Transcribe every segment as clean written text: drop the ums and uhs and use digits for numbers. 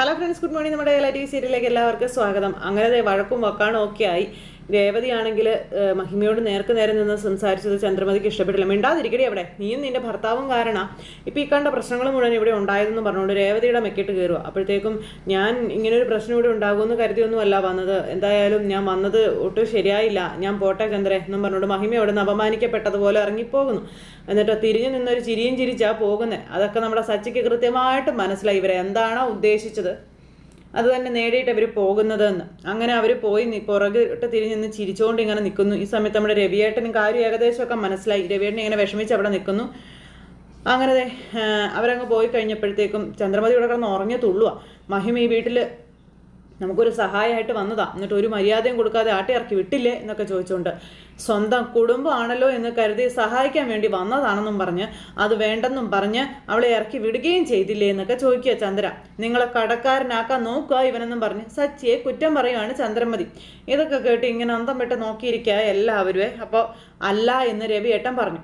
Hello friends, good morning. നമ്മുടെ T സീരിയലിലേക്ക് എല്ലാവർക്കും സ്വാഗതം. അങ്ങനെ വഴക്കും വക്കാണും ഒക്കെ ആയി. രേവതിയാണെങ്കിൽ മഹിമയോട് നേർക്ക് നേരെ നിന്ന് സംസാരിച്ചത് ചന്ദ്രമതിക്ക് ഇഷ്ടപ്പെട്ടില്ല. മിണ്ടാതിരിക്കടി അവിടെ, നീയും നിന്റെ ഭർത്താവും കാരണം ഇപ്പം ഈ കണ്ട പ്രശ്നങ്ങൾ മുഴുവൻ ഇവിടെ ഉണ്ടായതെന്ന് പറഞ്ഞുകൊണ്ട് രേവതിയുടെ മെക്കിട്ട് കയറുക. അപ്പോഴത്തേക്കും ഞാൻ ഇങ്ങനൊരു പ്രശ്നം ഇവിടെ ഉണ്ടാകുമെന്ന് കരുതിയൊന്നുമല്ല വന്നത്. എന്തായാലും ഞാൻ വന്നത് ഒട്ടും ശരിയായില്ല. ഞാൻ പോട്ടെ ചന്ദ്രേ എന്നും പറഞ്ഞുകൊണ്ട് മഹിമ അവിടെ നിന്ന് അപമാനിക്കപ്പെട്ടതുപോലെ ഇറങ്ങിപ്പോകുന്നു. എന്നിട്ട് തിരിഞ്ഞു നിന്നൊരു ചിരിയും ചിരിച്ചാ പോകുന്നത്. അതൊക്കെ നമ്മുടെ സച്ചിക്ക് കൃത്യമായിട്ട് മനസ്സിലായി ഇവരെ എന്താണോ ഉദ്ദേശിച്ചത് അത് തന്നെ നേടിയിട്ട് അവർ പോകുന്നതെന്ന്. അങ്ങനെ അവർ പോയി പുറകിട്ട് തിരിഞ്ഞ് നിന്ന് ചിരിച്ചുകൊണ്ട് ഇങ്ങനെ നിൽക്കുന്നു. ഈ സമയത്ത് നമ്മുടെ രവിയേട്ടനും കാര്യം ഏകദേശമൊക്കെ മനസ്സിലായി. രവിയേട്ടൻ ഇങ്ങനെ വിഷമിച്ച് അവിടെ നിൽക്കുന്നു. അങ്ങനെ അവരങ്ങ് പോയി കഴിഞ്ഞപ്പോഴത്തേക്കും ചന്ദ്രമതി ഇവിടെ കിടന്ന് ഉറങ്ങി തുള്ളുക. മഹിമ ഈ വീട്ടിൽ നമുക്കൊരു സഹായമായിട്ട് വന്നതാ, എന്നിട്ട് ഒരു മര്യാദയും കൊടുക്കാതെ ആട്ടി ഇറക്കി വിട്ടില്ലേ എന്നൊക്കെ ചോദിച്ചുകൊണ്ട് സ്വന്തം കുടുംബമാണല്ലോ എന്ന് കരുതി സഹായിക്കാൻ വേണ്ടി വന്നതാണെന്നും പറഞ്ഞ് അത് വേണ്ടെന്നും പറഞ്ഞ് അവളെ ഇറക്കി വിടുകയും ചെയ്തില്ലേ എന്നൊക്കെ ചോദിക്കുക ചന്ദ്ര. നിങ്ങളെ കടക്കാരനാക്കാൻ നോക്കുക ഇവനെന്നും പറഞ്ഞ് സച്ചിയെ കുറ്റം പറയുകയാണ് ചന്ദ്രമതി. ഇതൊക്കെ കേട്ട് ഇങ്ങനെ അന്തം വിട്ട് നോക്കിയിരിക്കുക എല്ലാവരും. അപ്പോൾ അല്ല എന്ന് രവിയേട്ടൻ പറഞ്ഞു.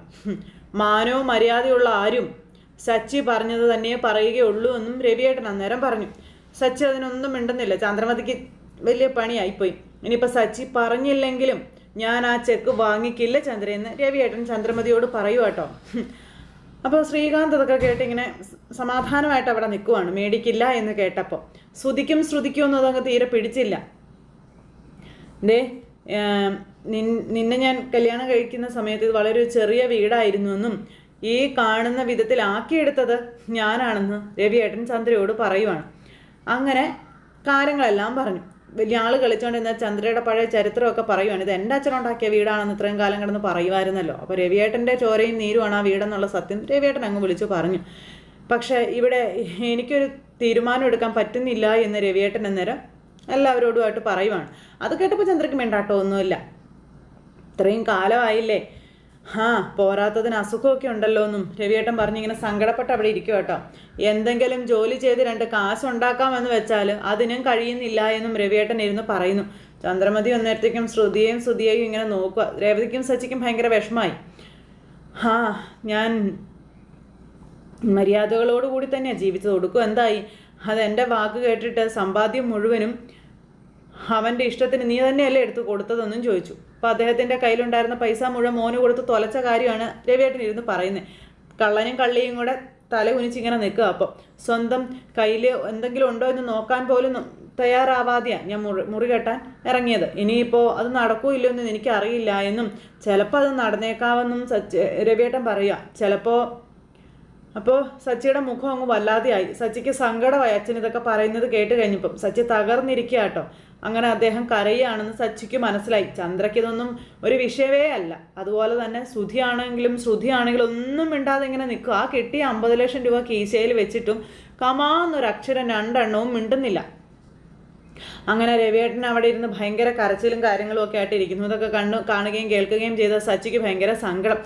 മാനവും മര്യാദയുള്ള ആരും സച്ചി പറഞ്ഞത് തന്നെ പറയുകയുള്ളൂ എന്നും രവിയേട്ടൻ അന്നേരം പറഞ്ഞു. സച്ചി അതിനൊന്നും മിണ്ടുന്നില്ല. ചന്ദ്രമതിക്ക് വലിയ പണിയായിപ്പോയി. ഇനിയിപ്പോൾ സച്ചി പറഞ്ഞില്ലെങ്കിലും ഞാൻ ആ ചെക്ക് വാങ്ങിക്കില്ല ചന്ദ്രയെന്ന് രവിയേട്ടൻ ചന്ദ്രമതിയോട് പറയുക കേട്ടോ. അപ്പോൾ ശ്രീകാന്ത് അതൊക്കെ കേട്ട് ഇങ്ങനെ സമാധാനമായിട്ട് അവിടെ നിൽക്കുവാണ്. മേടിക്കില്ല എന്ന് കേട്ടപ്പോൾ ശ്രുതിക്കും ഒന്നും അതങ്ങ് തീരെ പിടിച്ചില്ല. നിന്നെ ഞാൻ കല്യാണം കഴിക്കുന്ന സമയത്ത് ഇത് വളരെ ഒരു ചെറിയ വീടായിരുന്നു എന്നും ഈ കാണുന്ന വിധത്തിലാക്കിയെടുത്തത് ഞാനാണെന്ന് രവിയേട്ടൻ ചന്ദ്രയോട് പറയുവാണ്. അങ്ങനെ കാര്യങ്ങളെല്ലാം പറഞ്ഞു. വലിയ ആൾ കളിച്ചുകൊണ്ടിരുന്ന ചന്ദ്രയുടെ പഴയ ചരിത്രമൊക്കെ പറയുവാണ്. ഇത് എൻ്റെ അച്ഛനുണ്ടാക്കിയ വീടാണെന്ന് ഇത്രയും കാലം കിടന്ന് പറയുമായിരുന്നല്ലോ. അപ്പോൾ രവിയേട്ടൻ്റെ ചോരയും നീരുമാണ് ആ വീടെന്നുള്ള സത്യം രവിയേട്ടൻ അങ്ങ് വിളിച്ചു പറഞ്ഞു. പക്ഷേ ഇവിടെ എനിക്കൊരു തീരുമാനം എടുക്കാൻ പറ്റുന്നില്ല എന്ന് രവിയേട്ടൻ അന്നേരം എല്ലാവരോടുമായിട്ട് പറയുവാണ്. അത് കേട്ടപ്പോൾ ചന്ദ്രയ്ക്ക് മിണ്ടാട്ടോ ഒന്നുമില്ല. ഇത്രയും കാലമായില്ലേ, പോരാത്തതിന് അസുഖമൊക്കെ ഉണ്ടല്ലോ എന്നും രവിയേട്ടൻ പറഞ്ഞിങ്ങനെ സങ്കടപ്പെട്ട് അവിടെ ഇരിക്കും കേട്ടോ. എന്തെങ്കിലും ജോലി ചെയ്ത് 2 കാശുണ്ടാക്കാമെന്ന് വെച്ചാൽ അതിനും കഴിയുന്നില്ല എന്നും രവിയേട്ടൻ ഇരുന്ന് പറയുന്നു. ചന്ദ്രമതി ഒന്നേരത്തേക്കും ശ്രുതിയെയും ഇങ്ങനെ നോക്കുക. രേവതിക്കും സച്ചിക്കും ഭയങ്കര വിഷമായി. ഞാൻ മര്യാദകളോടുകൂടി തന്നെയാണ് ജീവിച്ചത്. കൊടുക്കും എന്തായി? അതെൻ്റെ വാക്ക് കേട്ടിട്ട് സമ്പാദ്യം മുഴുവനും അവൻ്റെ ഇഷ്ടത്തിന് നീ തന്നെയല്ലേ എടുത്ത് കൊടുത്തതെന്നും ചോദിച്ചു. അപ്പോൾ അദ്ദേഹത്തിൻ്റെ കയ്യിലുണ്ടായിരുന്ന പൈസ മുഴുവൻ മോന് കൊടുത്ത് തൊലച്ച കാര്യമാണ് രവിയേട്ടൻ ഇരുന്ന് പറയുന്നത്. കള്ളനും കള്ളിയും കൂടെ തല കുനിച്ചിങ്ങനെ നിൽക്കുക. അപ്പോൾ സ്വന്തം കയ്യിൽ എന്തെങ്കിലും ഉണ്ടോ എന്ന് നോക്കാൻ പോലും തയ്യാറാവാതെയാണ് ഞാൻ മുറി കെട്ടാൻ ഇറങ്ങിയത്. ഇനിയിപ്പോൾ അത് നടക്കൂല്ലോ എന്ന് എനിക്കറിയില്ല എന്നും ചിലപ്പോൾ അത് നടന്നേക്കാവെന്നും രവിയേട്ടൻ പറയുക. ചിലപ്പോൾ അപ്പോൾ സച്ചിയുടെ മുഖം അങ്ങ് വല്ലാതെയായി. സച്ചിക്ക് സങ്കടമായി അച്ഛൻ ഇതൊക്കെ പറയുന്നത് കേട്ട് കഴിഞ്ഞപ്പം. സച്ചി തകർന്നിരിക്കുക കേട്ടോ. അങ്ങനെ അദ്ദേഹം കരയുകയാണെന്ന് സച്ചിക്ക് മനസ്സിലായി. ചന്ദ്രയ്ക്ക് ഇതൊന്നും ഒരു വിഷയമേ അല്ല. അതുപോലെ തന്നെ ശ്രുതിയാണെങ്കിലും ഒന്നും മിണ്ടാതെ ഇങ്ങനെ നിൽക്കുക. ആ കിട്ടിയ 50 ലക്ഷം രൂപ കീശയിൽ വെച്ചിട്ടും കമാന്നൊരക്ഷരം 2 എണ്ണവും മിണ്ടുന്നില്ല. അങ്ങനെ രവിയേട്ടൻ അവിടെ ഇരുന്ന് ഭയങ്കര കരച്ചിലും കാര്യങ്ങളും ഒക്കെ ആയിട്ട് ഇരിക്കുന്നു. ഇതൊക്കെ കാണുകയും കേൾക്കുകയും ചെയ്ത സച്ചിക്ക് ഭയങ്കര സങ്കടം.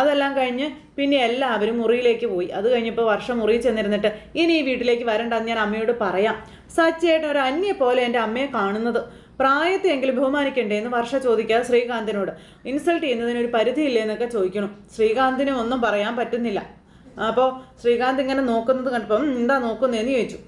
അതെല്ലാം കഴിഞ്ഞ് പിന്നെ എല്ലാവരും മുറിയിലേക്ക് പോയി. അത് കഴിഞ്ഞപ്പോൾ വർഷം മുറിയിൽ ചെന്നിരുന്നിട്ട് ഇനി ഈ വീട്ടിലേക്ക് വരണ്ടെന്ന് ഞാൻ അമ്മയോട് പറയാം. സച്ചിയേട്ടൻ ഒരു അന്യ പോലെ എൻ്റെ അമ്മയെ കാണുന്നത്. പ്രായത്തെയെങ്കിലും ബഹുമാനിക്കണ്ടേ എന്ന് വർഷ ചോദിക്കാതെ ശ്രീകാന്തിനോട്. ഇൻസൾട്ട് ചെയ്യുന്നതിനൊരു പരിധിയില്ലേ എന്നൊക്കെ ചോദിക്കണം. ശ്രീകാന്തിന് ഒന്നും പറയാൻ പറ്റുന്നില്ല. അപ്പോൾ ശ്രീകാന്ത് ഇങ്ങനെ നോക്കുന്നത് കണ്ടപ്പം എന്താ നോക്കുന്നതെന്ന് ചോദിച്ചു.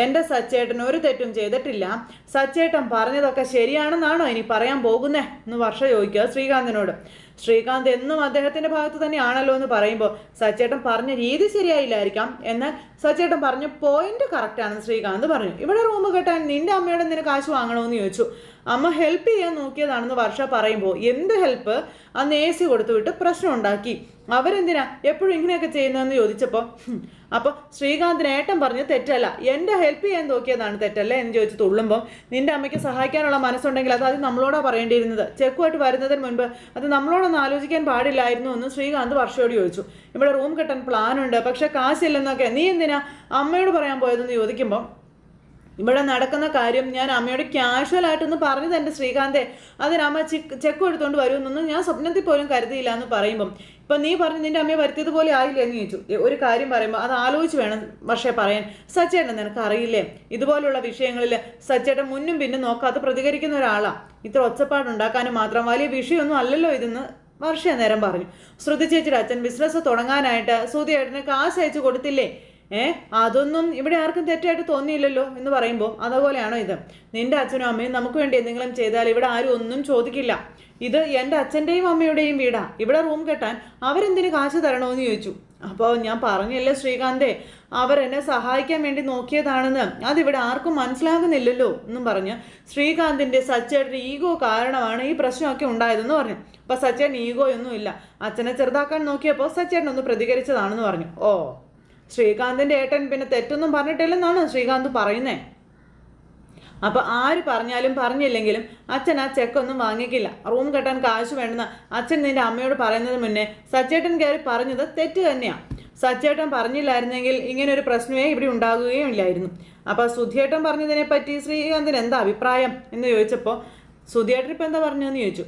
എൻ്റെ സച്ചേട്ടൻ ഒരു തെറ്റും ചെയ്തിട്ടില്ല. സച്ചേട്ടൻ പറഞ്ഞതൊക്കെ ശരിയാണെന്നാണോ ഇനി പറയാൻ പോകുന്നേ എന്ന് വർഷ ചോദിക്കുക ശ്രീകാന്തിനോട്. ശ്രീകാന്ത് എന്നും അദ്ദേഹത്തിൻ്റെ ഭാഗത്ത് തന്നെയാണല്ലോ എന്ന് പറയുമ്പോൾ സച്ചേട്ടൻ പറഞ്ഞ രീതി ശരിയായില്ലായിരിക്കാം, എന്നാൽ സച്ചേട്ടൻ പറഞ്ഞ പോയിന്റ് കറക്റ്റാണെന്ന് ശ്രീകാന്ത് പറഞ്ഞു. ഇവിടെ റൂം കെട്ടാൻ നിന്റെ അമ്മയോട് എന്തിനു കാശ് വാങ്ങണമെന്ന് ചോദിച്ചു. അമ്മ ഹെൽപ്പ് ചെയ്യാൻ നോക്കിയതാണെന്ന് വർഷ പറയുമ്പോൾ എന്ത് ഹെൽപ്പ്? അന്ന് AC കൊടുത്തു വിട്ട് പ്രശ്നം ഉണ്ടാക്കി. അവരെന്തിനാ എപ്പോഴും ഇങ്ങനെയൊക്കെ ചെയ്യുന്നതെന്ന് ചോദിച്ചപ്പോൾ അപ്പോൾ ശ്രീകാന്തിന് ഏട്ടൻ പറഞ്ഞ് തെറ്റല്ല, എൻ്റെ ഹെൽപ്പ് ചെയ്യാൻ നോക്കിയതാണ് തെറ്റല്ലേ എന്ന് ചോദിച്ചു തുള്ളുമ്പോൾ നിന്റെ അമ്മയ്ക്ക് സഹായിക്കാനുള്ള മനസ്സുണ്ടെങ്കിൽ അത് നമ്മളോടാ പറയേണ്ടിയിരുന്നത്. ചെക്കുമായിട്ട് വരുന്നതിന് മുൻപ് അത് നമ്മളോടൊന്ന് ആലോചിക്കാൻ പാടില്ലായിരുന്നു എന്ന് ശ്രീകാന്ത് വർഷയോട് ചോദിച്ചു. ഇവിടെ റൂം കെട്ടാൻ പ്ലാനുണ്ട്, പക്ഷെ കാശില്ലെന്നൊക്കെ നീ എന്തിനാ അമ്മയോട് പറയാൻ പോയതെന്ന് ചോദിക്കുമ്പോൾ ഇവിടെ നടക്കുന്ന കാര്യം ഞാൻ അമ്മയോട് ക്യാഷ്വലായിട്ടൊന്ന് പറഞ്ഞത് എൻ്റെ ശ്രീകാന്തെ, അതിനമ്മ ചെക്ക് എടുത്തുകൊണ്ട് വരുമെന്നൊന്നും ഞാൻ സ്വപ്നത്തിൽ പോലും കരുതിയില്ല എന്ന് പറയുമ്പം ഇപ്പം നീ പറഞ്ഞ് നിൻ്റെ അമ്മയെ വരുത്തിയതുപോലെ ആയില്ലേ എന്ന് ചോദിച്ചു. ഒരു കാര്യം പറയുമ്പോൾ അത് ആലോചിച്ച് വേണം വർഷേ പറയാൻ. സച്ചേട്ടൻ നിനക്ക് അറിയില്ലേ, ഇതുപോലുള്ള വിഷയങ്ങളിൽ സച്ചേട്ടൻ മുന്നും പിന്നും നോക്കാതെ പ്രതികരിക്കുന്ന ഒരാളാണ്. ഇത്ര ഒച്ചപ്പാടുണ്ടാക്കാനും മാത്രം വലിയ വിഷയമൊന്നും അല്ലല്ലോ ഇതെന്ന് വർഷ നേരം പറഞ്ഞു. ശ്രുതി ചേച്ചിയുടെ അച്ഛൻ ബിസിനസ് തുടങ്ങാനായിട്ട് ശ്രുതി ഏട്ടന് കാശ് അയച്ചു കൊടുത്തില്ലേ അതൊന്നും ഇവിടെ ആർക്കും തെറ്റായിട്ട് തോന്നിയില്ലല്ലോ എന്ന് പറയുമ്പോൾ അതുപോലെയാണോ ഇത്? നിന്റെ അച്ഛനും അമ്മയും നമുക്ക് വേണ്ടി എന്തെങ്കിലും ചെയ്താൽ ഇവിടെ ആരും ഒന്നും ചോദിക്കില്ല. ഇത് എൻ്റെ അച്ഛൻ്റെയും അമ്മയുടെയും വീടാ. ഇവിടെ റൂം കെട്ടാൻ അവരെന്തിന് കാശ് തരണമെന്ന് ചോദിച്ചു. അപ്പോൾ ഞാൻ പറഞ്ഞല്ലേ ശ്രീകാന്തേ, അവരെന്നെ സഹായിക്കാൻ വേണ്ടി നോക്കിയതാണെന്ന് അതിവിടെ ആർക്കും മനസ്സിലാകുന്നില്ലല്ലോ എന്നും പറഞ്ഞ് ശ്രീകാന്തിൻ്റെ സച്ചേട്ടൻ്റെ ഈഗോ കാരണമാണ് ഈ പ്രശ്നമൊക്കെ ഉണ്ടായതെന്ന് പറഞ്ഞു. അപ്പോൾ സച്ചേട്ടൻ ഈഗോയൊന്നും ഇല്ല, അച്ഛനെ ചെറുതാക്കാൻ നോക്കിയപ്പോൾ സച്ചേട്ടൻ ഒന്ന് പ്രതികരിച്ചതാണെന്ന് പറഞ്ഞു. ഓ, ശ്രീകാന്തിൻ്റെ ഏട്ടൻ പിന്നെ തെറ്റൊന്നും പറഞ്ഞിട്ടില്ലെന്നാണ് ശ്രീകാന്ത് പറയുന്നേ. അപ്പോൾ ആര് പറഞ്ഞാലും പറഞ്ഞില്ലെങ്കിലും അച്ഛൻ ആ ചെക്കൊന്നും വാങ്ങിക്കില്ല. റൂം കെട്ടാൻ കാശ് വേണ്ടെന്ന് അച്ഛൻ നിന്റെ അമ്മയോട് പറയുന്നതിന് മുന്നേ സച്ചേട്ടൻ കയറി പറഞ്ഞത് തെറ്റ് തന്നെയാണ്. സച്ചേട്ടൻ പറഞ്ഞില്ലായിരുന്നെങ്കിൽ ഇങ്ങനൊരു പ്രശ്നമേ ഇവിടെ ഉണ്ടാകുകയും ഇല്ലായിരുന്നു. അപ്പോൾ സുധിയേട്ടൻ പറഞ്ഞതിനെപ്പറ്റി ശ്രീകാന്തിന് എന്താ അഭിപ്രായം എന്ന് ചോദിച്ചപ്പോൾ സുധിയേട്ടൻ ഇപ്പം എന്താ പറഞ്ഞതെന്ന് ചോദിച്ചു.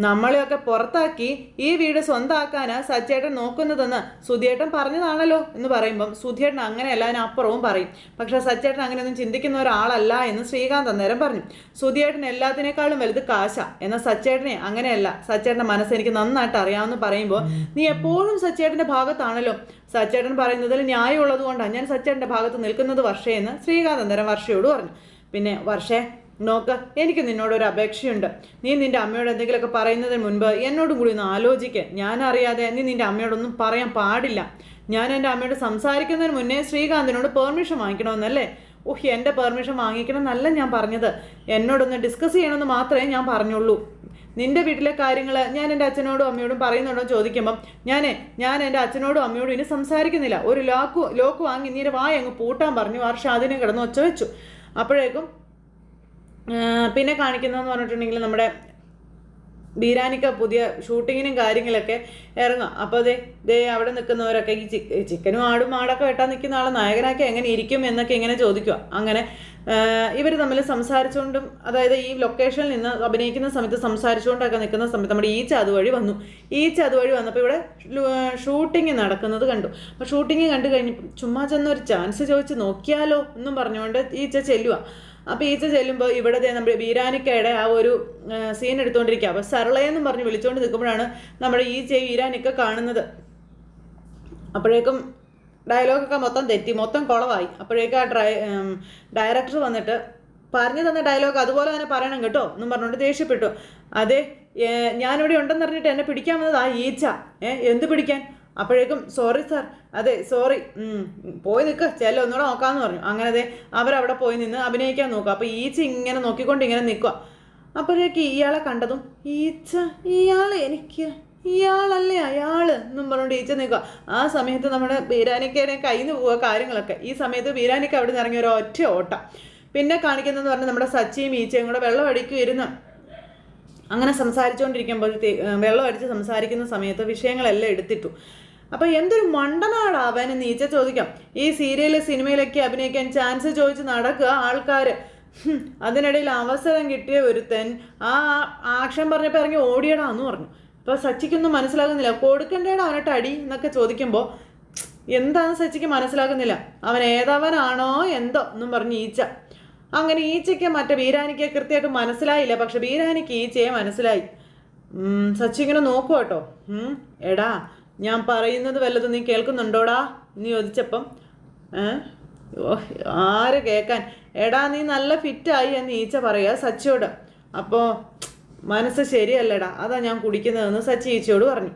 നമ്മളെയൊക്കെ പുറത്താക്കി ഈ വീട് സ്വന്തമാക്കാനാ സച്ചേട്ടൻ നോക്കുന്നതെന്ന് സുധിയേട്ടൻ പറഞ്ഞതാണല്ലോ എന്ന് പറയുമ്പം സുധിയേട്ടൻ അങ്ങനെയല്ല, അതിനപ്പുറവും പറയും. പക്ഷേ സച്ചേട്ടൻ അങ്ങനെയൊന്നും ചിന്തിക്കുന്ന ഒരാളല്ല എന്ന് ശ്രീകാന്ത് അന്നേരം പറഞ്ഞു. സുധിയേട്ടൻ എല്ലാത്തിനേക്കാളും വലുത് കാശ, എന്നാൽ സച്ചേട്ടനെ അങ്ങനെയല്ല. സച്ചേട്ടൻ്റെ മനസ്സ് എനിക്ക് നന്നായിട്ട് അറിയാമെന്ന് പറയുമ്പോൾ നീ എപ്പോഴും സച്ചേട്ടൻ്റെ ഭാഗത്താണല്ലോ. സച്ചേട്ടൻ പറയുന്നതിൽ ന്യായമുള്ളത് കൊണ്ടാണ് ഞാൻ സച്ചേട്ടൻ്റെ ഭാഗത്ത് നിൽക്കുന്നത് വർഷേ എന്ന് ശ്രീകാന്ത് അന്നേരം വർഷയോട് പറഞ്ഞു. പിന്നെ വർഷേ നോക്ക്, എനിക്ക് നിന്നോടൊരു അപേക്ഷയുണ്ട്. നീ നിൻ്റെ അമ്മയോട് എന്തെങ്കിലുമൊക്കെ പറയുന്നതിന് മുൻപ് എന്നോടും കൂടി ഒന്ന് ആലോചിക്കുക. ഞാനറിയാതെ നീ നിൻ്റെ അമ്മയോടൊന്നും പറയാൻ പാടില്ല. ഞാൻ എൻ്റെ അമ്മയോട് സംസാരിക്കുന്നതിന് മുന്നേ ശ്രീകാന്തിനോട് പെർമിഷൻ വാങ്ങിക്കണമെന്നല്ലേ? എൻ്റെ പെർമിഷൻ വാങ്ങിക്കണം എന്നല്ല ഞാൻ പറഞ്ഞത്. എന്നോടൊന്ന് ഡിസ്കസ് ചെയ്യണമെന്ന് മാത്രമേ ഞാൻ പറഞ്ഞുള്ളൂ. നിൻ്റെ വീട്ടിലെ കാര്യങ്ങൾ ഞാൻ എൻ്റെ അച്ഛനോടും അമ്മയോടും പറയുന്നുണ്ടോ ചോദിക്കുമ്പം ഞാൻ എൻ്റെ അച്ഛനോടും അമ്മയോടും ഇനി സംസാരിക്കുന്നില്ല. ഒരു ലോക്ക് വാങ്ങി നീ വായ അങ്ങ് പൂട്ടാൻ പറഞ്ഞു. വർഷ അതിനെ കിടന്ന് ഒച്ച വെച്ചു. അപ്പോഴേക്കും പിന്നെ കാണിക്കുന്നതെന്ന് പറഞ്ഞിട്ടുണ്ടെങ്കിൽ നമ്മുടെ ബീരാനിക്ക പുതിയ ഷൂട്ടിങ്ങിനും കാര്യങ്ങളൊക്കെ ഇറങ്ങും. അപ്പോൾ ദേ അവിടെ നിൽക്കുന്നവരൊക്കെ ഈ ചിക്കനും ആടും ആടൊക്കെ വെട്ടാൻ നിൽക്കുന്ന ആളെ നായകനാക്കി എങ്ങനെ ഇരിക്കും എന്നൊക്കെ ഇങ്ങനെ ചോദിക്കുക. അങ്ങനെ ഇവർ തമ്മിൽ സംസാരിച്ചുകൊണ്ടും, അതായത് ഈ ലൊക്കേഷനിൽ നിന്ന് അഭിനയിക്കുന്ന സമയത്ത് സംസാരിച്ചുകൊണ്ടൊക്കെ നിൽക്കുന്ന സമയത്ത് നമ്മുടെ ഈച്ച അതുവഴി വന്നു. ഈച്ച അതുവഴി വന്നപ്പോൾ ഇവിടെ ഷൂട്ടിങ് നടക്കുന്നത് കണ്ടു. അപ്പോൾ ഷൂട്ടിങ് കണ്ടു കഴിഞ്ഞപ്പോൾ ചുമ്മാ ചെന്നൊരു ചാൻസ് ചോദിച്ച് നോക്കിയാലോ എന്നും പറഞ്ഞുകൊണ്ട് ഈച്ച ചെല്ലുക. അപ്പോൾ ഈച്ച ചെല്ലുമ്പോൾ ഇവിടെ നമ്മുടെ ബീരാനിക്കയുടെ ആ ഒരു സീൻ എടുത്തുകൊണ്ടിരിക്കുക. അപ്പോൾ സരളയെന്നും പറഞ്ഞ് വിളിച്ചുകൊണ്ട് നിൽക്കുമ്പോഴാണ് നമ്മുടെ ഈച്ച ബീരാനിക്ക കാണുന്നത്. അപ്പോഴേക്കും ഡയലോഗൊക്കെ മൊത്തം തെറ്റി, മൊത്തം കുളവായി. അപ്പോഴേക്കും ആ ഡയറക്ടർ വന്നിട്ട് പറഞ്ഞു തന്ന ഡയലോഗ് അതുപോലെ തന്നെ പറയണം കേട്ടോ എന്നും പറഞ്ഞുകൊണ്ട് ദേഷ്യപ്പെട്ടു. അതെ, ഞാനിവിടെ ഉണ്ടെന്ന് പറഞ്ഞിട്ട് എന്നെ പിടിക്കാൻ വന്നത് ആ ഈച്ച. എന്ത് പിടിക്കാൻ? അപ്പോഴേക്കും സോറി സാർ, അതെ സോറി, പോയി നിൽക്കുക, ചെല്ല ഒന്നുകൂടെ നോക്കാമെന്ന് പറഞ്ഞു. അങ്ങനെ അതെ അവരവിടെ പോയി നിന്ന് അഭിനയിക്കാൻ നോക്കുക. അപ്പോൾ ഈച്ച ഇങ്ങനെ നോക്കിക്കൊണ്ട് ഇങ്ങനെ നിൽക്കുക. അപ്പോഴേക്ക് ഇയാളെ കണ്ടതും ഈച്ച ഇയാളല്ലേ അയാൾ എന്നും പറഞ്ഞുകൊണ്ട് ഈച്ച നിൽക്കുക. ആ സമയത്ത് നമ്മുടെ ബീരാനിക്കയുടെ കയ്യിൽ നിന്ന് പോവുക കാര്യങ്ങളൊക്കെ. ഈ സമയത്ത് ബീരാനിക്ക അവിടെ നിന്ന് ഇറങ്ങിയ ഒരു ഒറ്റ ഓട്ടം. പിന്നെ കാണിക്കുന്നതെന്ന് പറഞ്ഞാൽ നമ്മുടെ സച്ചിയും ഈച്ചയും കൂടെ വെള്ളം അടിക്കുമായിരുന്നു. അങ്ങനെ സംസാരിച്ചുകൊണ്ടിരിക്കുമ്പോൾ വെള്ളം അടിച്ച് സംസാരിക്കുന്ന സമയത്ത് വിഷയങ്ങളെല്ലാം എടുത്തിട്ടു. അപ്പോൾ എന്തൊരു മണ്ടനാടാ അവനെന്ന് ഈച്ച ചോദിക്കാം. ഈ സീരിയൽ സിനിമയിലൊക്കെ അഭിനയിക്കാൻ ചാൻസ് ചോദിച്ച് നടക്കുക ആൾക്കാർ. അതിനിടയിൽ അവസരം കിട്ടിയ ഒരുത്തൻ ആ ആക്ഷൻ പറഞ്ഞപ്പോൾ ഇറങ്ങി ഓടിയടാന്ന് പറഞ്ഞു. അപ്പോൾ സച്ചിക്കൊന്നും മനസ്സിലാകുന്നില്ല. കൊടുക്കണ്ടേടാ അവനിട്ട് അടി എന്നൊക്കെ ചോദിക്കുമ്പോൾ എന്താണെന്ന് സച്ചിക്ക് മനസ്സിലാകുന്നില്ല. അവൻ ഏതവനാണോ എന്തോ എന്നും പറഞ്ഞ് ഈച്ച. അങ്ങനെ ഈച്ചയ്ക്ക് മറ്റേ ബീരാനിക്ക് കൃത്യമായിട്ട് മനസ്സിലായില്ല. പക്ഷെ ബീരാനിക്ക് ഈച്ചയെ മനസ്സിലായി. സച്ചി ഇങ്ങനെ നോക്കുക കേട്ടോ. എടാ ഞാൻ പറയുന്നത് വല്ലതും നീ കേൾക്കുന്നുണ്ടോടാ എന്ന് ചോദിച്ചപ്പം ആര് കേൾക്കാൻ, എടാ നീ നല്ല ഫിറ്റായി എന്ന് ഈച്ച പറയുക സച്ചിയോട്. അപ്പോൾ മനസ്സ് ശരിയല്ലടാ, അതാ ഞാൻ കുടിക്കുന്നതെന്ന് സച്ചി ഈച്ചയോട് പറഞ്ഞു.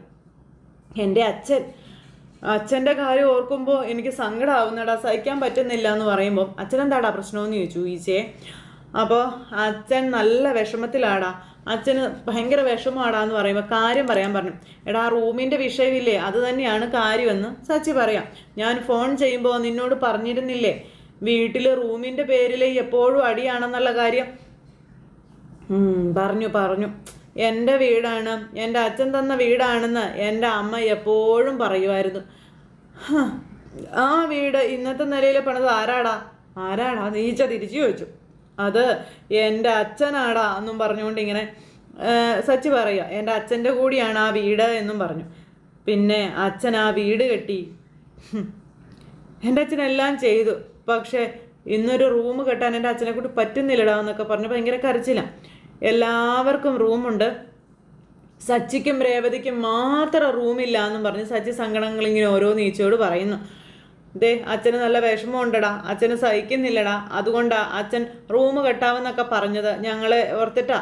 എൻ്റെ അച്ഛൻ്റെ കാര്യം ഓർക്കുമ്പോൾ എനിക്ക് സങ്കടമാവുന്നടാ, സഹിക്കാൻ പറ്റുന്നില്ല എന്ന് പറയുമ്പോൾ അച്ഛനെന്താടാ പ്രശ്നമെന്ന് ചോദിച്ചു ഈച്ചയെ. അപ്പോൾ അച്ഛൻ നല്ല വിഷമത്തിലാടാ, അച്ഛന് ഭയങ്കര വിഷമമാടാന്ന് പറയുമ്പോൾ കാര്യം പറയാൻ പറഞ്ഞു. എടാ റൂമിൻ്റെ വിഷയമില്ലേ, അത് തന്നെയാണ് കാര്യമെന്ന് സച്ചി പറയാം. ഞാൻ ഫോൺ ചെയ്യുമ്പോൾ നിന്നോട് പറഞ്ഞിരുന്നില്ലേ വീട്ടിൽ റൂമിൻ്റെ പേരിൽ എപ്പോഴും അടിയാണെന്നുള്ള കാര്യം? പറഞ്ഞു എൻ്റെ വീടാണ്, എൻ്റെ അച്ഛൻ തന്ന വീടാണെന്ന് എൻ്റെ അമ്മ എപ്പോഴും പറയുമായിരുന്നു. ആ വീട് ഇന്നത്തെ നിലയിൽ പണിത് ആരാടാ നീച്ച തിരിച്ചു ചോദിച്ചു. അത് എൻ്റെ അച്ഛനാടാ എന്നും പറഞ്ഞുകൊണ്ട് ഇങ്ങനെ സച്ചി പറയുക. എൻ്റെ അച്ഛൻ്റെ കൂടിയാണ് ആ വീട് എന്നും പറഞ്ഞു. പിന്നെ അച്ഛൻ ആ വീട് കെട്ടി, എൻ്റെ അച്ഛനെല്ലാം ചെയ്തു, പക്ഷേ ഇന്നൊരു റൂം കെട്ടാൻ എൻ്റെ അച്ഛനെ കൂടി പറ്റുന്നില്ലടാ എന്നൊക്കെ പറഞ്ഞ് ഭയങ്കര കരച്ചില്ല. എല്ലാവർക്കും റൂമുണ്ട്, സച്ചിക്കും രേവതിക്കും മാത്രം റൂമില്ല എന്നും പറഞ്ഞ് സച്ചി സങ്കടങ്ങളിങ്ങനെ ഓരോ നീച്ചയോട് പറയുന്നു. ദേ അച്ഛന് നല്ല വിഷമമുണ്ടടാ, അച്ഛന് സഹിക്കുന്നില്ലടാ, അതുകൊണ്ടാ അച്ഛൻ റൂം കെട്ടാമെന്നൊക്കെ പറഞ്ഞത്. ഞങ്ങളെ ഓർത്തിട്ടാ.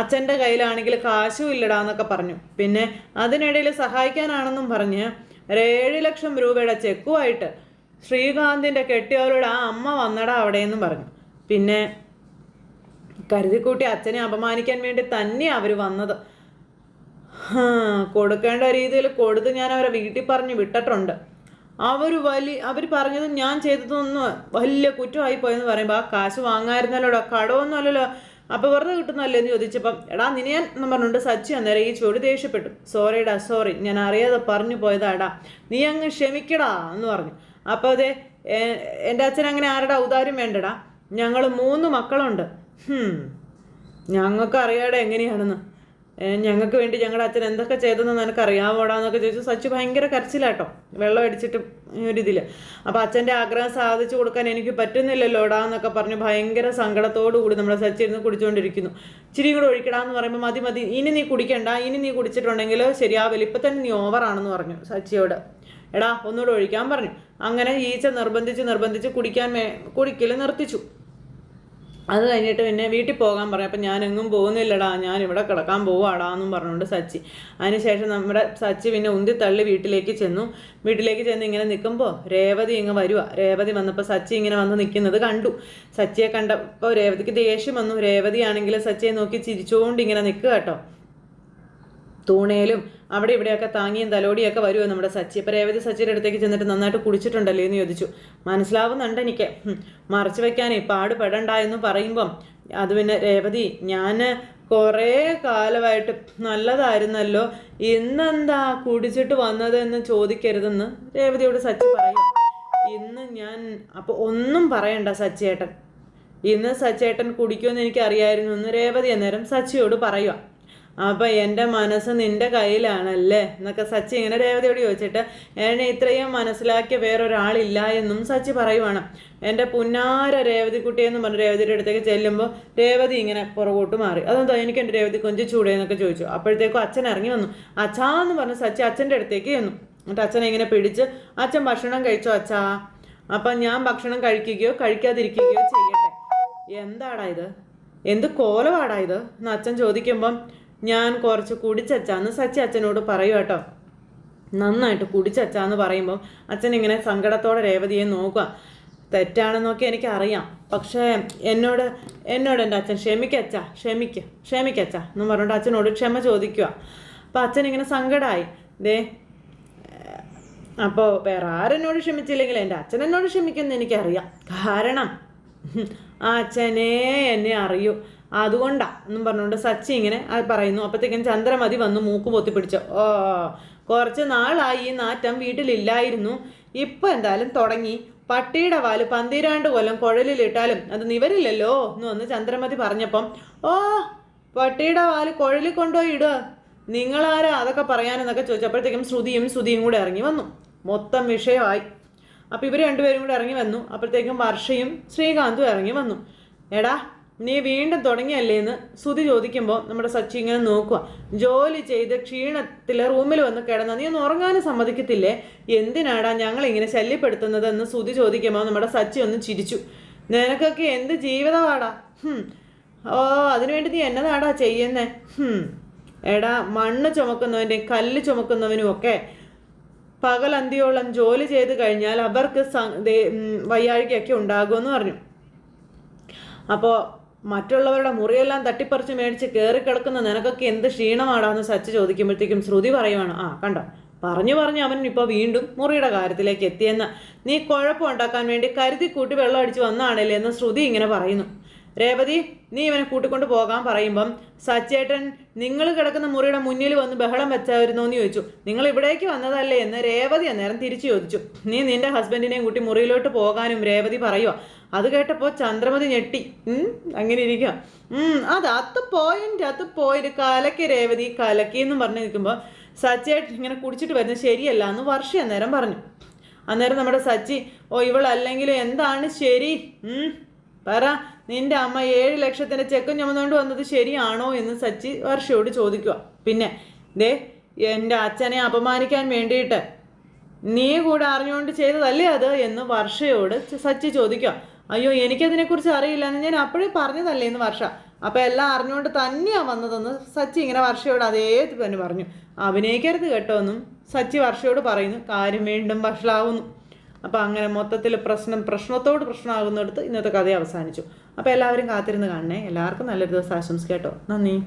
അച്ഛൻ്റെ കയ്യിലാണെങ്കിൽ കാശും ഇല്ലടാ എന്നൊക്കെ പറഞ്ഞു. പിന്നെ അതിനിടയിൽ സഹായിക്കാനാണെന്നും പറഞ്ഞ് 7 ലക്ഷം രൂപയുടെ ചെക്കുമായിട്ട് ശ്രീകാന്തിൻ്റെ കെട്ടിയവരോട് ആ അമ്മ വന്നടാ അവിടെയെന്നും പറഞ്ഞു. പിന്നെ കരുതിക്കൂട്ടി അച്ഛനെ അപമാനിക്കാൻ വേണ്ടി തന്നെയാണ് അവർ വന്നത്. കൊടുക്കേണ്ട രീതിയിൽ കൊടുത്ത് ഞാൻ അവരെ വീട്ടിൽ പറഞ്ഞ് വിട്ടിട്ടുണ്ട്. അവർ പറഞ്ഞതും ഞാൻ ചെയ്തതൊന്നും വലിയ കുറ്റമായി പോയെന്ന് പറയുമ്പോൾ ആ കാശ് വാങ്ങായിരുന്നല്ലോടാ, കടമൊന്നും അല്ലല്ലോ, അപ്പോൾ വെറുതെ കിട്ടുന്നല്ലേ എന്ന് ചോദിച്ചപ്പം എടാ നിനയാൻ എന്ന് പറഞ്ഞുകൊണ്ട് സച്ചി അന്നേരം ഈ ചൂട് ദേഷ്യപ്പെട്ടു. സോറിടാ സോറി, ഞാൻ അറിയാതെ പറഞ്ഞു പോയതാടാ, നീ അങ്ങ് ക്ഷമിക്കടാ എന്ന് പറഞ്ഞു. അപ്പോൾ അതെ എൻ്റെ അച്ഛൻ അങ്ങനെ ആരുടെ ഔദാര്യം വേണ്ടടാ, ഞങ്ങൾ 3 മക്കളുണ്ട്. ഞങ്ങൾക്ക് അറിയാടെ എങ്ങനെയാണെന്ന്, ഞങ്ങൾക്ക് വേണ്ടി ഞങ്ങളുടെ അച്ഛൻ എന്തൊക്കെ ചെയ്തെന്ന് നിനക്കറിയാവോടാന്നൊക്കെ ചോദിച്ചു. സച്ചി ഭയങ്കര കരച്ചിലാട്ടോ, വെള്ളം അടിച്ചിട്ട് ഒരിതിൽ. അപ്പോൾ അച്ഛൻ്റെ ആഗ്രഹം സാധിച്ചു കൊടുക്കാൻ എനിക്ക് പറ്റുന്നില്ലല്ലോടാ എന്നൊക്കെ പറഞ്ഞ് ഭയങ്കര സങ്കടത്തോടു കൂടി നമ്മുടെ സച്ചി ഇരുന്ന് കുടിച്ചുകൊണ്ടിരിക്കുന്നു. ഇച്ചിരി കൂടെ ഒഴിക്കടാന്ന് പറയുമ്പോൾ മതി മതി, ഇനി നീ കുടിക്കണ്ട, ഇനി നീ കുടിച്ചിട്ടുണ്ടെങ്കിൽ ശരിയാവില്ല, ഇപ്പം തന്നെ നീ ഓവറാണെന്ന് പറഞ്ഞു സച്ചിയോട്. എടാ ഒന്നുകൂടെ ഒഴിക്കാൻ പറഞ്ഞു. അങ്ങനെ ഈച്ച നിർബന്ധിച്ച് കുടിക്കൽ നിർത്തിച്ചു. അത് കഴിഞ്ഞിട്ട് പിന്നെ വീട്ടിൽ പോകാൻ പറഞ്ഞു. അപ്പം ഞാൻ എങ്ങും പോകുന്നില്ലടാ, ഞാൻ ഇവിടെ കിടക്കാൻ പോവാടാ എന്നും പറഞ്ഞുകൊണ്ട് സച്ചി. അതിനുശേഷം നമ്മുടെ സച്ചി പിന്നെ ഉന്തിത്തള്ളി വീട്ടിലേക്ക് ചെന്നു ഇങ്ങനെ നിൽക്കുമ്പോൾ രേവതി ഇങ്ങ് വരുക. രേവതി വന്നപ്പോൾ സച്ചി ഇങ്ങനെ വന്ന് നിൽക്കുന്നത് കണ്ടു. സച്ചിയെ കണ്ടപ്പോൾ രേവതിക്ക് ദേഷ്യം വന്നു. രേവതി ആണെങ്കിൽ സച്ചിയെ നോക്കി ചിരിച്ചുകൊണ്ട് ഇങ്ങനെ നിൽക്കുക കേട്ടോ. തൂണയിലും അവിടെ ഇവിടെയൊക്കെ താങ്ങിയും തലോടിയൊക്കെ വരുമോ നമ്മുടെ സച്ചി. അപ്പോൾ രേവതി സച്ചിയുടെ അടുത്തേക്ക് ചെന്നിട്ട് നന്നായിട്ട് കുടിച്ചിട്ടുണ്ടല്ലേ എന്ന് ചോദിച്ചു. മനസ്സിലാവുന്നുണ്ട് എനിക്ക്, മറച്ചു വെക്കാനേ പാടുപെടണ്ട എന്ന് പറയുമ്പം അത് പിന്നെ രേവതി ഞാൻ കുറേ കാലമായിട്ട് നല്ലതായിരുന്നല്ലോ, ഇന്നെന്താ കുടിച്ചിട്ട് വന്നതെന്ന് ചോദിക്കരുതെന്ന് രേവതിയോട് സച്ചി പറയും. ഇന്ന് ഞാൻ അപ്പോൾ ഒന്നും പറയണ്ട സച്ചിയേട്ടൻ, ഇന്ന് സച്ചിയേട്ടൻ കുടിക്കുമെന്ന് എനിക്കറിയായിരുന്നു എന്ന് രേവതി അന്നേരം സച്ചിയോട് പറയുക. അപ്പം എൻ്റെ മനസ്സ് നിൻ്റെ കയ്യിലാണല്ലേ എന്നൊക്കെ സച്ചി ഇങ്ങനെ രേവതിയോട് ചോദിച്ചിട്ട് എന്നെ ഇത്രയും മനസ്സിലാക്കിയ വേറൊരാളില്ല എന്നും സച്ചി പറയുവാണ്. എൻ്റെ പുന്നാര രേവതിക്കുട്ടിയെന്ന് പറഞ്ഞ് രേവതിയുടെ അടുത്തേക്ക് ചെല്ലുമ്പോൾ രേവതി ഇങ്ങനെ പുറകോട്ട് മാറി. അതെന്തോ എനിക്ക് എൻ്റെ രേവതി കൊഞ്ച് ചൂടേന്നൊക്കെ ചോദിച്ചു. അപ്പോഴത്തേക്കും അച്ഛൻ ഇറങ്ങി വന്നു. അച്ഛാന്ന് പറഞ്ഞ് സച്ചി അച്ഛൻ്റെ അടുത്തേക്ക് ചെന്നു. എന്നിട്ട് അച്ഛനെ ഇങ്ങനെ പിടിച്ച് അച്ഛൻ ഭക്ഷണം കഴിച്ചോ അച്ഛാ, അപ്പം ഞാൻ ഭക്ഷണം കഴിക്കുകയോ കഴിക്കാതിരിക്കുകയോ ചെയ്യട്ടെ. എന്താടാ ഇത്, എന്ത് കോലമാടാ ഇത് എന്ന് അച്ഛൻ ചോദിക്കുമ്പം ഞാൻ കുറച്ച് കുടിച്ചച്ചാന്ന് സച്ചി അച്ഛനോട് പറയൂ കേട്ടോ. നന്നായിട്ട് കുടിച്ചച്ചാന്ന് പറയുമ്പം അച്ഛൻ ഇങ്ങനെ സങ്കടത്തോടെ രേവതിയെ നോക്കുക. തെറ്റാണെന്നൊക്കെ എനിക്കറിയാം, പക്ഷേ എന്നോട് എൻ്റെ അച്ഛൻ ക്ഷമിക്കച്ചാ എന്ന് പറഞ്ഞിട്ട് അച്ഛനോട് ക്ഷമ ചോദിക്കുക. അപ്പം അച്ഛൻ ഇങ്ങനെ സങ്കടമായി. അപ്പോൾ വേറെ ആരെന്നോട് ക്ഷമിച്ചില്ലെങ്കിൽ എൻ്റെ അച്ഛൻ എന്നോട് ക്ഷമിക്കുമെന്ന് എനിക്കറിയാം, കാരണം ആ അച്ഛനെ എന്നെ അറിയൂ, അതുകൊണ്ടാ എന്നും പറഞ്ഞുകൊണ്ട് സച്ചി ഇങ്ങനെ പറയുന്നു. അപ്പോഴത്തേക്കും ചന്ദ്രമതി വന്നു മൂക്ക് പൊത്തി പിടിച്ചു. കുറച്ച് നാളായി ഈ നാറ്റം വീട്ടിലില്ലായിരുന്നു, ഇപ്പം എന്തായാലും തുടങ്ങി. പട്ടിയുടെ വാല് 12 കൊല്ലം കുഴലിലിട്ടാലും അത് നിവരില്ലല്ലോ എന്ന് വന്ന് ചന്ദ്രമതി പറഞ്ഞപ്പം പട്ടിയുടെ വാല് കുഴലിൽ കൊണ്ടുപോയി ഇടുക, നിങ്ങളാരാ അതൊക്കെ പറയാനെന്നൊക്കെ ചോദിച്ചപ്പോഴത്തേക്കും ശ്രുതിയും കൂടെ ഇറങ്ങി വന്നു. മൊത്തം വിഷയമായി. അപ്പോൾ ഇവർ രണ്ടുപേരും കൂടെ ഇറങ്ങി വന്നു. അപ്പോഴത്തേക്കും വർഷയും ശ്രീകാന്തും ഇറങ്ങി വന്നു. എടാ നീ വീണ്ടും തുടങ്ങിയല്ലേ എന്ന് ശ്രുതി ചോദിക്കുമ്പോൾ നമ്മുടെ സച്ചി ഇങ്ങനെ നോക്കുക. ജോലി ചെയ്ത് ക്ഷീണത്തിൽ റൂമിൽ വന്ന് കിടന്ന നീ ഒന്ന് ഉറങ്ങാനും സമ്മതിക്കത്തില്ലേ, എന്തിനാടാ ഞങ്ങളിങ്ങനെ ശല്യപ്പെടുത്തുന്നത് എന്ന് ശ്രുതി ചോദിക്കുമ്പോൾ നമ്മുടെ സച്ചി ഒന്ന് ചിരിച്ചു. നിനക്കൊക്കെ എന്ത് ജീവിതമാടാ, അതിനുവേണ്ടി നീ എന്നതാടാ ചെയ്യുന്നേ. എടാ മണ്ണ് ചുമക്കുന്നവൻ്റെയും കല്ല് ചുമക്കുന്നവനും ഒക്കെ പകലന്തിയോളം ജോലി ചെയ്ത് കഴിഞ്ഞാൽ അവർക്ക് വയ്യാഴികയൊക്കെ ഉണ്ടാകുമെന്ന് പറഞ്ഞു. അപ്പോൾ മറ്റുള്ളവരുടെ മുറിയെല്ലാം തട്ടിപ്പറിച്ച് മേടിച്ച് കയറി കിടക്കുന്ന നിനക്കൊക്കെ എന്ത് ക്ഷീണമാടാന്ന് സച്ചി ചോദിക്കുമ്പോഴത്തേക്കും ശ്രുതി പറയുവാണ്, കണ്ടോ പറഞ്ഞു അവൻ ഇപ്പോൾ വീണ്ടും മുറിയുടെ കാര്യത്തിലേക്ക് എത്തിയെന്ന്. നീ കുഴപ്പമുണ്ടാക്കാൻ വേണ്ടി കരുതിക്കൂട്ടി വെള്ളം അടിച്ച് വന്നാണല്ലേ എന്ന് ശ്രുതി ഇങ്ങനെ പറയുന്നു. രേവതി നീ ഇവനെ കൂട്ടിക്കൊണ്ട് പോകാൻ പറയുമ്പം സച്ചേട്ടൻ നിങ്ങൾ കിടക്കുന്ന മുറിയുടെ മുന്നിൽ വന്ന് ബഹളം വെച്ചായിരുന്നോ എന്ന് ചോദിച്ചു. നിങ്ങൾ ഇവിടേക്ക് വന്നതല്ലേ എന്ന് രേവതി അന്നേരം തിരിച്ചു ചോദിച്ചു. നീ നിന്റെ ഹസ്ബൻഡിനെയും കൂട്ടി മുറിയിലോട്ട് പോകാനും രേവതി പറയുക. അത് കേട്ടപ്പോൾ ചന്ദ്രമതി ഞെട്ടി അങ്ങനെ ഇരിക്കുക. അത് പോയിട്ട് കലക്കി രേവതി കലക്കി എന്നും പറഞ്ഞു നിൽക്കുമ്പോൾ സച്ചേട്ടൻ ഇങ്ങനെ കുടിച്ചിട്ട് വരുന്നത് ശരിയല്ല എന്ന് വർഷ അന്നേരം പറഞ്ഞു. അന്നേരം നമ്മുടെ സച്ചി ഇവളല്ലെങ്കിൽ എന്താണ് ശരി, പറ നിന്റെ അമ്മ 7 ലക്ഷത്തിൻ്റെ ചെക്കും ചുമന്നുകൊണ്ട് വന്നത് ശരിയാണോ എന്ന് സച്ചി വർഷയോട് ചോദിക്കുക. പിന്നെ എൻ്റെ അച്ഛനെ അപമാനിക്കാൻ വേണ്ടിയിട്ട് നീ കൂടെ അറിഞ്ഞുകൊണ്ട് ചെയ്തതല്ലേ അത് എന്ന് വർഷയോട് സച്ചി ചോദിക്കുക. അയ്യോ എനിക്കതിനെക്കുറിച്ച് അറിയില്ല എന്ന് ഞാൻ അപ്പോഴേ പറഞ്ഞതല്ലേ എന്ന് വർഷ. അപ്പം എല്ലാം അറിഞ്ഞുകൊണ്ട് തന്നെയാണ് വന്നതെന്ന് സച്ചി ഇങ്ങനെ വർഷയോട് അതേ തന്നെ പറഞ്ഞു. അഭിനയിക്കരുത് കേട്ടോ എന്നും സച്ചി വർഷയോട് പറയുന്നു. കാര്യം വീണ്ടും വഷളാവുന്നു. അപ്പം അങ്ങനെ മൊത്തത്തിൽ പ്രശ്നത്തോട് പ്രശ്നമാകുന്നിടത്ത് ഇന്നത്തെ കഥ അവസാനിച്ചു. അപ്പോൾ എല്ലാവരും കാത്തിരുന്ന് കാണണേ. എല്ലാവർക്കും നല്ലൊരു ദിവസം ആശംസിക്കാം കേട്ടോ. നന്ദി.